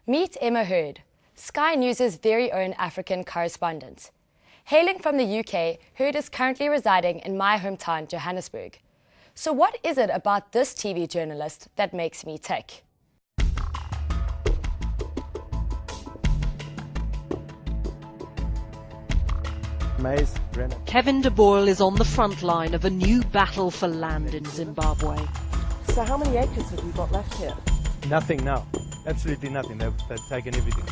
Meet Emma Hurd, Sky News' very own African correspondent. Hailing from the UK, Hurd is currently residing in my hometown, Johannesburg. So what is it about this TV journalist that makes me tick? Kevin de Boyle is on the front line of a new battle for land in Zimbabwe. So how many acres have you got left here? Nothing now. Absolutely nothing. They've taken everything.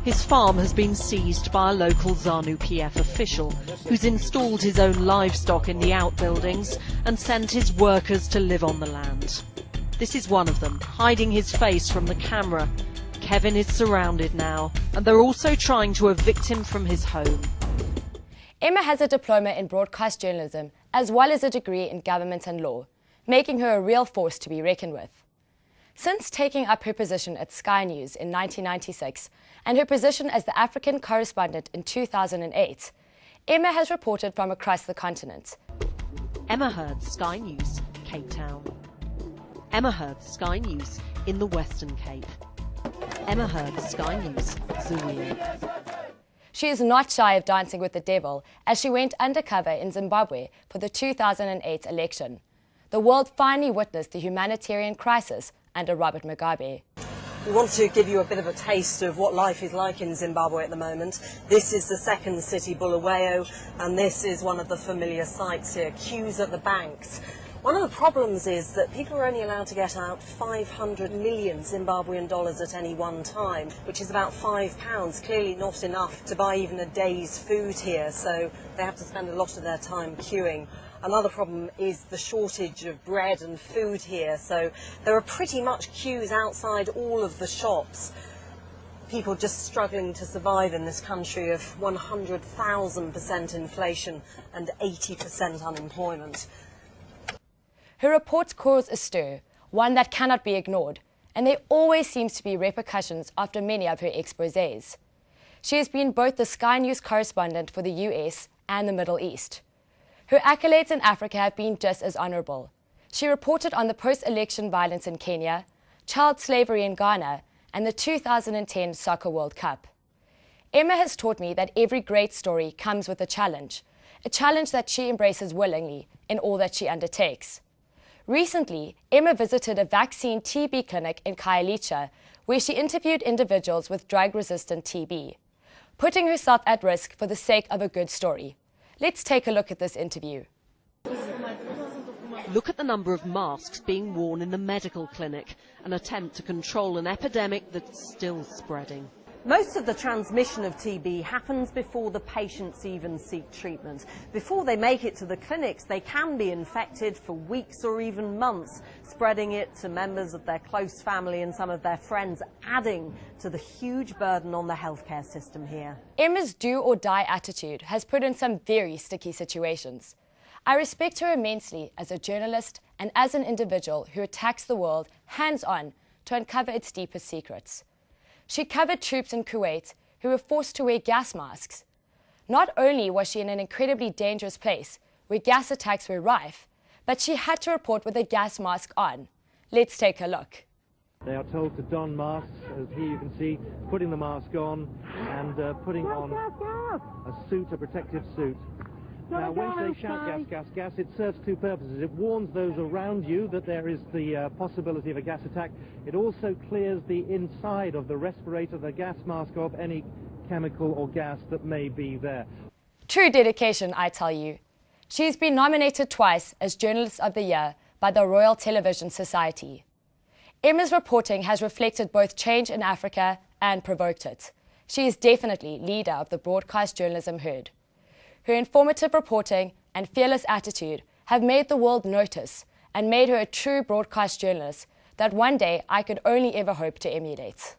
His farm has been seized by a local ZANU-PF official who's installed his own livestock in the outbuildings and sent his workers to live on the land. This is one of them, hiding his face from the camera. Kevin is surrounded now, and they're also trying to evict him from his home. Emma has a diploma in broadcast journalism as well as a degree in government and law, making her a real force to be reckoned with. Since taking up her position at Sky News in 1996 and her position as the African correspondent in 2008, Emma has reported from across the continent. Emma Hurd, Sky News, Cape Town. Emma Hurd, Sky News in the Western Cape. Emma Hurd, Sky News, Zaire. She is not shy of dancing with the devil as she went undercover in Zimbabwe for the 2008 election. The world finally witnessed the humanitarian crisis under Robert Mugabe. We want to give you a bit of a taste of what life is like in Zimbabwe at the moment. This is the second city, Bulawayo, and this is one of the familiar sights here, queues at the banks. One of the problems is that people are only allowed to get out 500 million Zimbabwean dollars at any one time, which is about £5, clearly not enough to buy even a day's food here, so they have to spend a lot of their time queuing. Another problem is the shortage of bread and food here, so there are pretty much queues outside all of the shops. People just struggling to survive in this country of 100,000% inflation and 80% unemployment. Her reports cause a stir, one that cannot be ignored, and there always seems to be repercussions after many of her exposés. She has been both the Sky News correspondent for the US and the Middle East. Her accolades in Africa have been just as honourable. She reported on the post-election violence in Kenya, child slavery in Ghana, and the 2010 Soccer World Cup. Emma has taught me that every great story comes with a challenge that she embraces willingly in all that she undertakes. Recently, Emma visited a vaccine TB clinic in Khayelitsha, where she interviewed individuals with drug-resistant TB, putting herself at risk for the sake of a good story. Let's take a look at this interview. Look at the number of masks being worn in the medical clinic, an attempt to control an epidemic that's still spreading. Most of the transmission of TB happens before the patients even seek treatment. Before they make it to the clinics, they can be infected for weeks or even months, spreading it to members of their close family and some of their friends, adding to the huge burden on the healthcare system here. Emma's do-or-die attitude has put her in some very sticky situations. I respect her immensely as a journalist and as an individual who attacks the world hands-on to uncover its deepest secrets. She covered troops in Kuwait who were forced to wear gas masks. Not only was she in an incredibly dangerous place where gas attacks were rife, but she had to report with a gas mask on. Let's take a look. They are told to don masks, as here you can see, putting the mask on and putting on a suit, a protective suit. Now, when they shout gas, gas, gas, it serves two purposes. It warns those around you that there is the possibility of a gas attack. It also clears the inside of the respirator, the gas mask, of any chemical or gas that may be there. True dedication, I tell you. She's been nominated twice as Journalist of the Year by the Royal Television Society. Emma's reporting has reflected both change in Africa and provoked it. She is definitely leader of the broadcast journalism herd. Her informative reporting and fearless attitude have made the world notice and made her a true broadcast journalist that one day I could only ever hope to emulate.